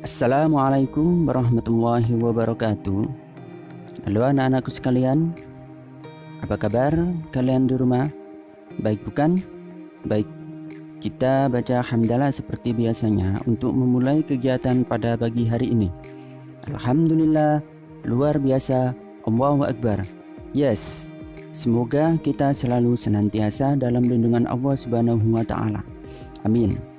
Assalamualaikum warahmatullahi wabarakatuh. Halo anak-anakku sekalian, apa kabar kalian di rumah? Baik bukan? Baik, kita baca hamdalah seperti biasanya untuk memulai kegiatan pada pagi hari ini. Alhamdulillah, luar biasa, Allahu Akbar. Yes, semoga kita selalu senantiasa dalam lindungan Allah Subhanahu wa Ta'ala. Amin.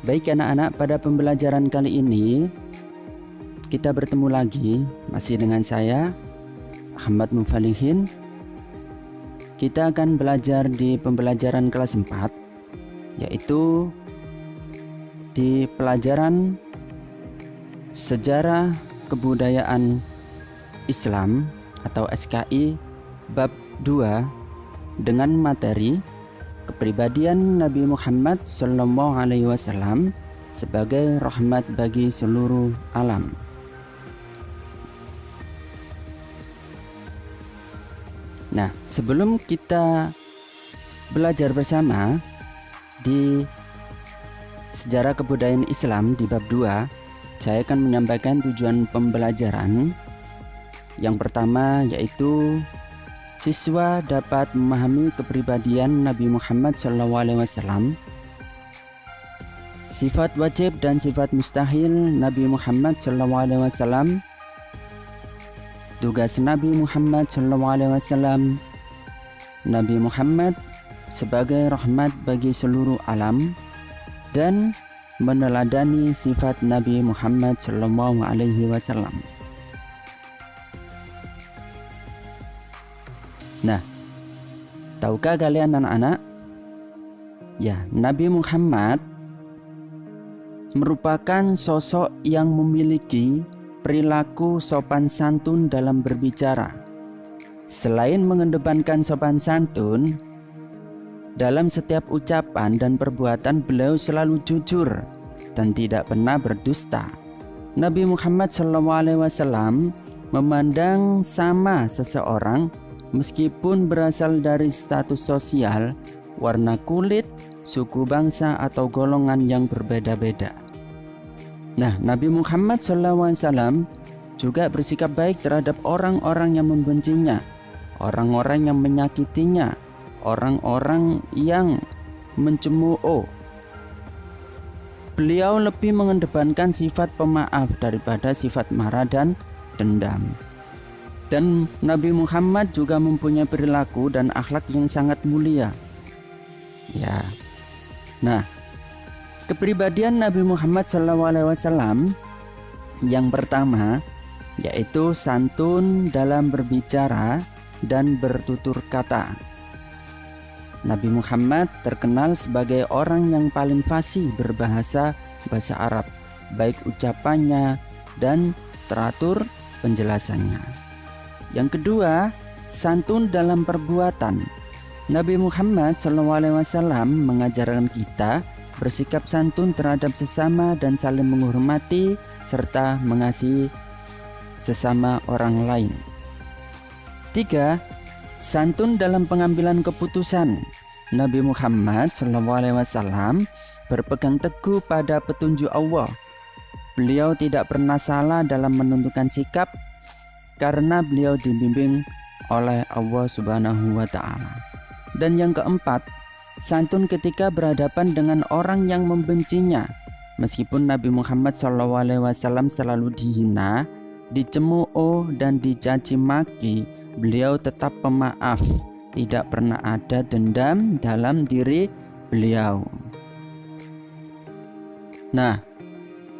Baik anak-anak, pada pembelajaran kali ini kita bertemu lagi masih dengan saya Ahmad Mufalihin. Kita akan belajar di pembelajaran kelas 4, yaitu di pelajaran Sejarah Kebudayaan Islam atau SKI bab 2 dengan materi kepribadian Nabi Muhammad SAW sebagai rahmat bagi seluruh alam. Nah, sebelum kita belajar bersama di Sejarah Kebudayaan Islam di bab 2, saya akan menyampaikan tujuan pembelajaran. Yang pertama yaitu siswa dapat memahami kepribadian Nabi Muhammad SAW, sifat wajib dan sifat mustahil Nabi Muhammad SAW, tugas Nabi Muhammad SAW, Nabi Muhammad sebagai rahmat bagi seluruh alam, dan meneladani sifat Nabi Muhammad SAW. Nah, tahukah kalian anak-anak? Ya, Nabi Muhammad merupakan sosok yang memiliki perilaku sopan santun dalam berbicara. Selain mengedepankan sopan santun, dalam setiap ucapan dan perbuatan beliau selalu jujur dan tidak pernah berdusta. Nabi Muhammad SAW memandang sama seseorang meskipun berasal dari status sosial, warna kulit, suku bangsa, atau golongan yang berbeda-beda. Nah, Nabi Muhammad SAW juga bersikap baik terhadap orang-orang yang membencinya, orang-orang yang menyakitinya, orang-orang yang mencemooh. Beliau lebih mengedepankan sifat pemaaf daripada sifat marah dan dendam. Dan Nabi Muhammad juga mempunyai perilaku dan akhlak yang sangat mulia. Ya. Nah, kepribadian Nabi Muhammad SAW yang pertama yaitu santun dalam berbicara dan bertutur kata. Nabi Muhammad terkenal sebagai orang yang paling fasih berbahasa Arab, baik ucapannya dan teratur penjelasannya. Yang kedua, santun dalam perbuatan. Nabi Muhammad SAW mengajarkan kita bersikap santun terhadap sesama dan saling menghormati serta mengasihi sesama orang lain. 3. Santun dalam pengambilan keputusan. Nabi Muhammad SAW berpegang teguh pada petunjuk Allah. Beliau tidak pernah salah dalam menentukan sikap karena beliau dibimbing oleh Allah Subhanahu wa Ta'ala. Dan yang keempat, santun ketika berhadapan dengan orang yang membencinya. Meskipun Nabi Muhammad SAW selalu dihina, dicemooh dan dicaci maki, beliau tetap pemaaf. Tidak pernah ada dendam dalam diri beliau. Nah,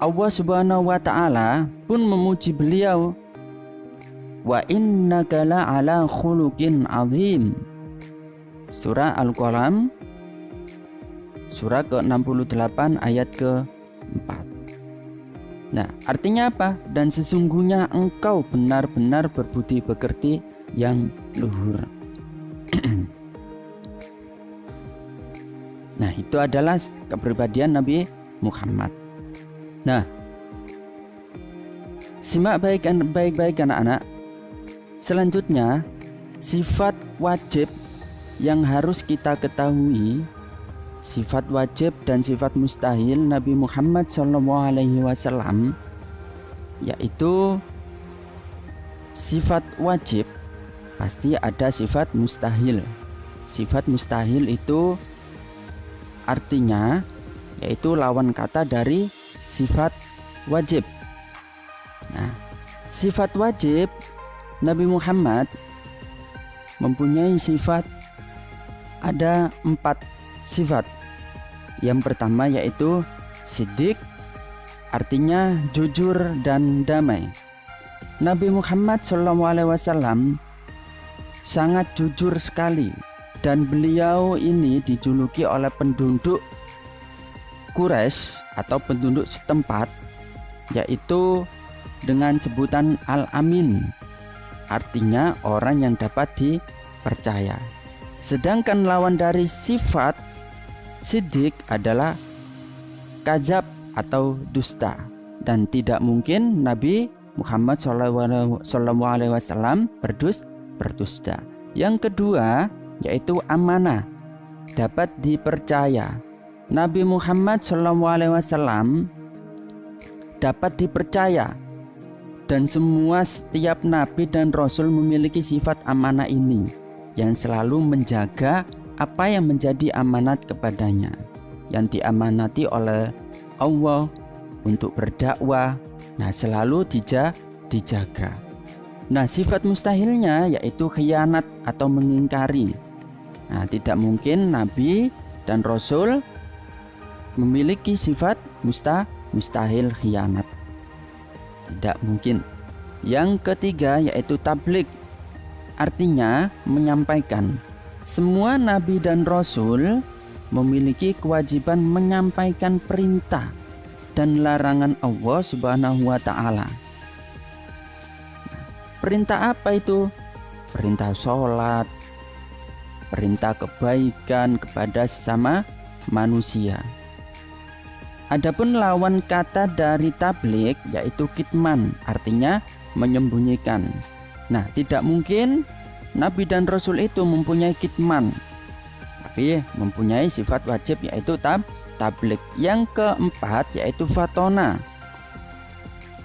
Allah Subhanahu wa Ta'ala pun memuji beliau. Wa innaka la'ala khuluqin azim. Surah Al-Qalam surah ke-68 ayat ke-4. Nah, artinya apa? Dan sesungguhnya engkau benar-benar berbudi pekerti yang luhur. Nah, itu adalah kepribadian Nabi Muhammad. Nah, simak baik-baik anak-anak. Selanjutnya, sifat wajib yang harus kita ketahui sifat wajib dan sifat mustahil Nabi Muhammad SAW, yaitu sifat wajib pasti ada sifat mustahil. Sifat mustahil itu artinya yaitu lawan kata dari sifat wajib. Nah, sifat wajib Nabi Muhammad mempunyai sifat, ada 4 sifat. Yang pertama yaitu siddiq, artinya jujur dan damai. Nabi Muhammad SAW sangat jujur sekali, dan beliau ini dijuluki oleh penduduk Quraisy atau penduduk setempat yaitu dengan sebutan Al-Amin, artinya orang yang dapat dipercaya. Sedangkan lawan dari sifat siddiq adalah kadzab atau dusta, dan tidak mungkin Nabi Muhammad SAW berdusta. Yang kedua yaitu amanah, dapat dipercaya. Nabi Muhammad SAW dapat dipercaya, dan setiap nabi dan rasul memiliki sifat amanah ini, yang selalu menjaga apa yang menjadi amanat kepadanya, yang diamanati oleh Allah untuk berdakwah. Nah, selalu dijaga. Nah, sifat mustahilnya yaitu khianat atau mengingkari. Nah, tidak mungkin nabi dan rasul memiliki sifat mustahil khianat. Tidak mungkin. Yang ketiga yaitu tabligh, artinya menyampaikan. Semua nabi dan rasul memiliki kewajiban menyampaikan perintah dan larangan Allah Subhanahu wa Ta'ala. Perintah apa itu? Perintah sholat, perintah kebaikan kepada sesama manusia. Adapun lawan kata dari tabligh yaitu kitman, artinya menyembunyikan. Nah, tidak mungkin nabi dan rasul itu mempunyai kitman, tapi mempunyai sifat wajib yaitu tabligh. Yang keempat yaitu fatona,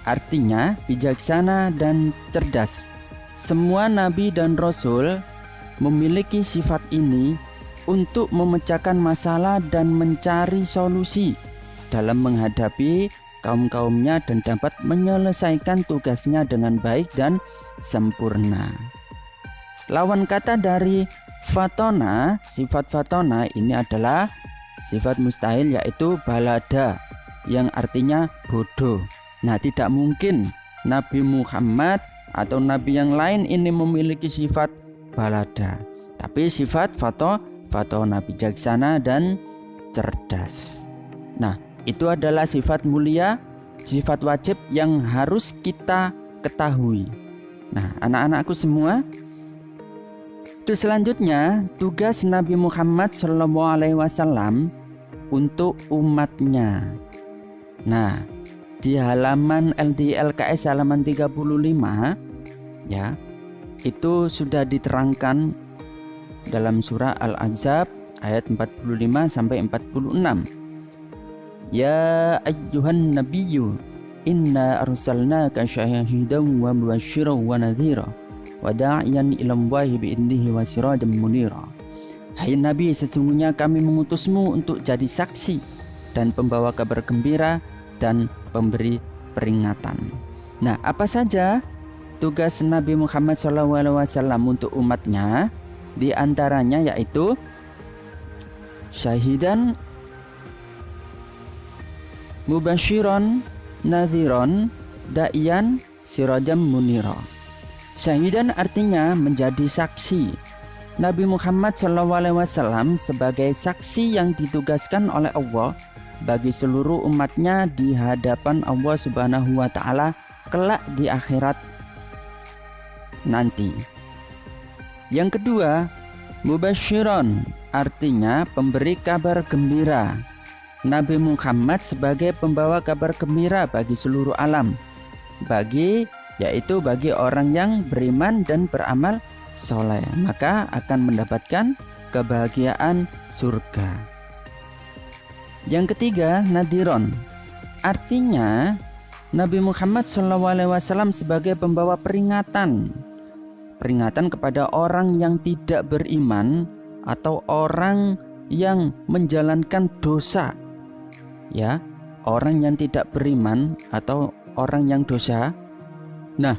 artinya bijaksana dan cerdas. Semua nabi dan rasul memiliki sifat ini untuk memecahkan masalah dan mencari solusi dalam menghadapi kaum-kaumnya dan dapat menyelesaikan tugasnya dengan baik dan sempurna. Lawan kata dari fatona, sifat fatona ini adalah sifat mustahil yaitu balada, yang artinya bodoh. Nah, tidak mungkin Nabi Muhammad atau nabi yang lain ini memiliki sifat balada, tapi sifat fatona, bijaksana dan cerdas. Nah, itu adalah sifat mulia, sifat wajib yang harus kita ketahui. Nah, anak-anakku semua, itu selanjutnya tugas Nabi Muhammad SAW untuk umatnya. Nah, di halaman LDLKS halaman 35 ya, itu sudah diterangkan dalam surah Al-Ahzab ayat 45 sampai 46. Ya ayyuhan nabiyyu inna arsalnaka syahidan wa mubasysyiran wa nadhira wa da'iyan ila Allahi bi'idnihi wa sirajan munira. Hai Nabi, sesungguhnya kami mengutusmu untuk jadi saksi dan pembawa kabar gembira dan pemberi peringatan. Nah, apa saja tugas Nabi Muhammad SAW untuk umatnya? Di antaranya yaitu syahidan, mubasyiran, nadhiron, da'iyan, sirajan munira. Syahidan artinya menjadi saksi. Nabi Muhammad SAW sebagai saksi yang ditugaskan oleh Allah bagi seluruh umatnya di hadapan Allah Subhanahu wa Ta'ala kelak di akhirat nanti. Yang kedua, mubasyiran artinya pemberi kabar gembira. Nabi Muhammad sebagai pembawa kabar gembira bagi seluruh alam, yaitu bagi orang yang beriman dan beramal soleh, maka akan mendapatkan kebahagiaan surga. Yang ketiga, nadhiron. Artinya Nabi Muhammad SAW sebagai pembawa peringatan kepada orang yang tidak beriman atau orang yang menjalankan dosa. Ya, orang yang tidak beriman atau orang yang dosa. Nah,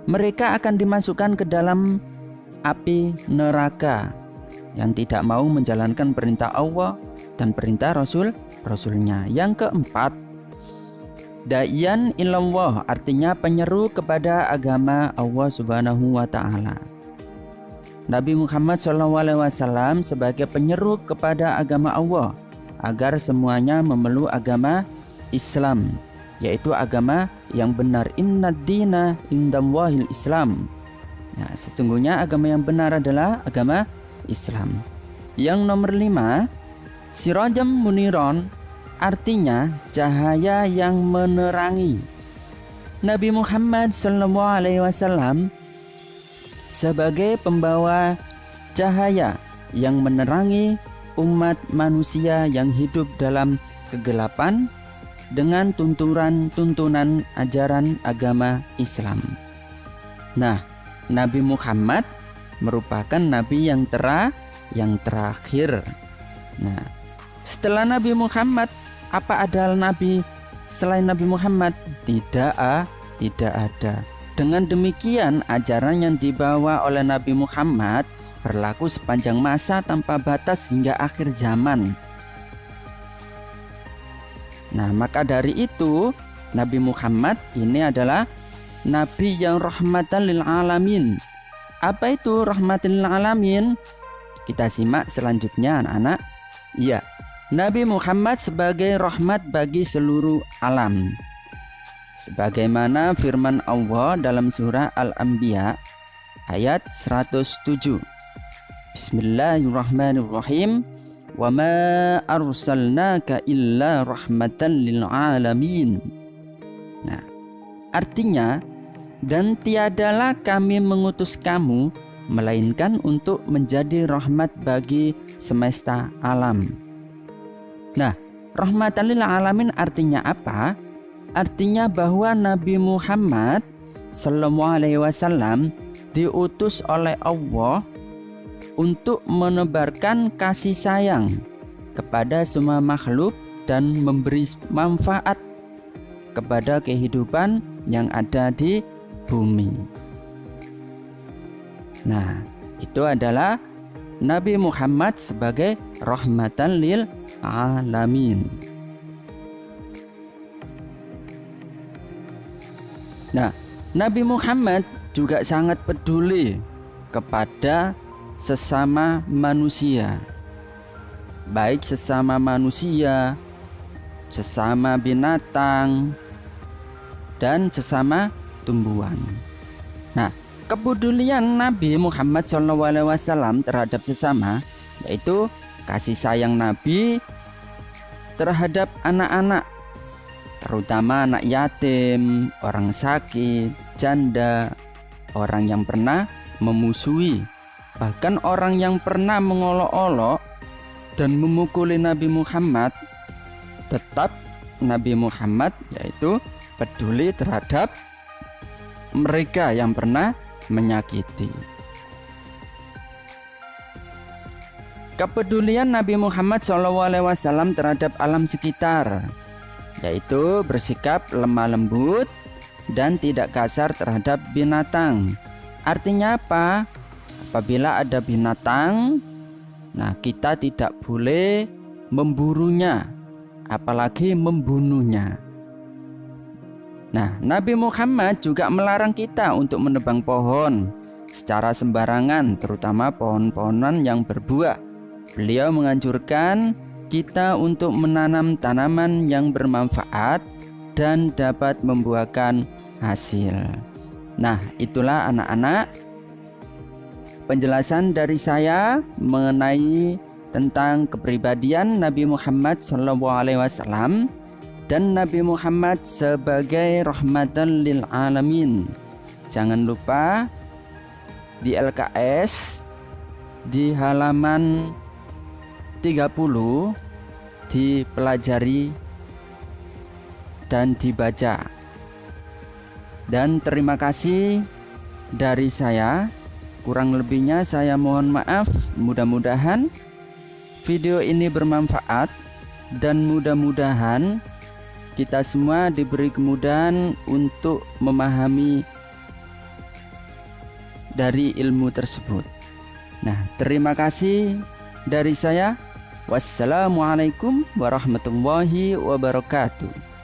mereka akan dimasukkan ke dalam api neraka yang tidak mau menjalankan perintah Allah dan perintah Rasulnya. Yang keempat, da'iyan ilallah, artinya penyeru kepada agama Allah Subhanahu wa ta'ala. Nabi Muhammad SAW sebagai penyeru kepada agama Allah agar semuanya memeluk agama Islam, yaitu agama yang benar. Inna dina indallahil Islam. Nah, sesungguhnya agama yang benar adalah agama Islam. Yang nomor 5, sirajam muniron, artinya cahaya yang menerangi. Nabi Muhammad SAW sebagai pembawa cahaya yang menerangi umat manusia yang hidup dalam kegelapan dengan tuntunan ajaran agama Islam. Nah, Nabi Muhammad merupakan nabi yang terakhir. Nah, setelah Nabi Muhammad, apa ada nabi selain Nabi Muhammad? Tidak ada. Dengan demikian, ajaran yang dibawa oleh Nabi Muhammad berlaku sepanjang masa tanpa batas hingga akhir zaman. Nah, maka dari itu Nabi Muhammad ini adalah nabi yang rahmatan lil alamin. Apa itu rahmatan lil alamin? Kita simak selanjutnya anak-anak. Ya, Nabi Muhammad sebagai rahmat bagi seluruh alam. Sebagaimana firman Allah dalam surah Al-Anbiya ayat 107. Bismillahirrahmanirrahim. Wa ma arsalnaka illa rahmatan lil alamin. Nah, artinya, dan tiadalah kami mengutus kamu melainkan untuk menjadi rahmat bagi semesta alam. Nah, rahmatan lil alamin artinya apa? Artinya bahwa Nabi Muhammad SAW diutus oleh Allah untuk menebarkan kasih sayang kepada semua makhluk dan memberi manfaat kepada kehidupan yang ada di bumi. Nah, itu adalah Nabi Muhammad sebagai rahmatan lil alamin. Nah, Nabi Muhammad juga sangat peduli kepada sesama manusia, baik sesama manusia, sesama binatang, dan sesama tumbuhan. Nah, kepedulian Nabi Muhammad SAW terhadap sesama, yaitu kasih sayang Nabi terhadap anak-anak, terutama anak yatim, orang sakit, janda, orang yang pernah memusuhi, bahkan orang yang pernah mengolok-olok dan memukuli Nabi Muhammad. Tetap Nabi Muhammad yaitu peduli terhadap mereka yang pernah menyakiti. Kepedulian Nabi Muhammad SAW terhadap alam sekitar, yaitu bersikap lemah lembut dan tidak kasar terhadap binatang. Artinya apa? Apabila ada binatang, nah kita tidak boleh memburunya, apalagi membunuhnya. Nah, Nabi Muhammad juga melarang kita untuk menebang pohon secara sembarangan, terutama pohon-pohonan yang berbuah. Beliau menganjurkan kita untuk menanam tanaman yang bermanfaat dan dapat membuahkan hasil. Nah, itulah anak-anak penjelasan dari saya mengenai tentang kepribadian Nabi Muhammad SAW dan Nabi Muhammad sebagai rahmatan lil alamin. Jangan lupa di LKS di halaman 30 dipelajari dan dibaca. Dan terima kasih dari saya. Kurang lebihnya saya mohon maaf. Mudah-mudahan video ini bermanfaat dan mudah-mudahan kita semua diberi kemudahan untuk memahami dari ilmu tersebut. Nah, terima kasih dari saya. Wassalamualaikum warahmatullahi wabarakatuh.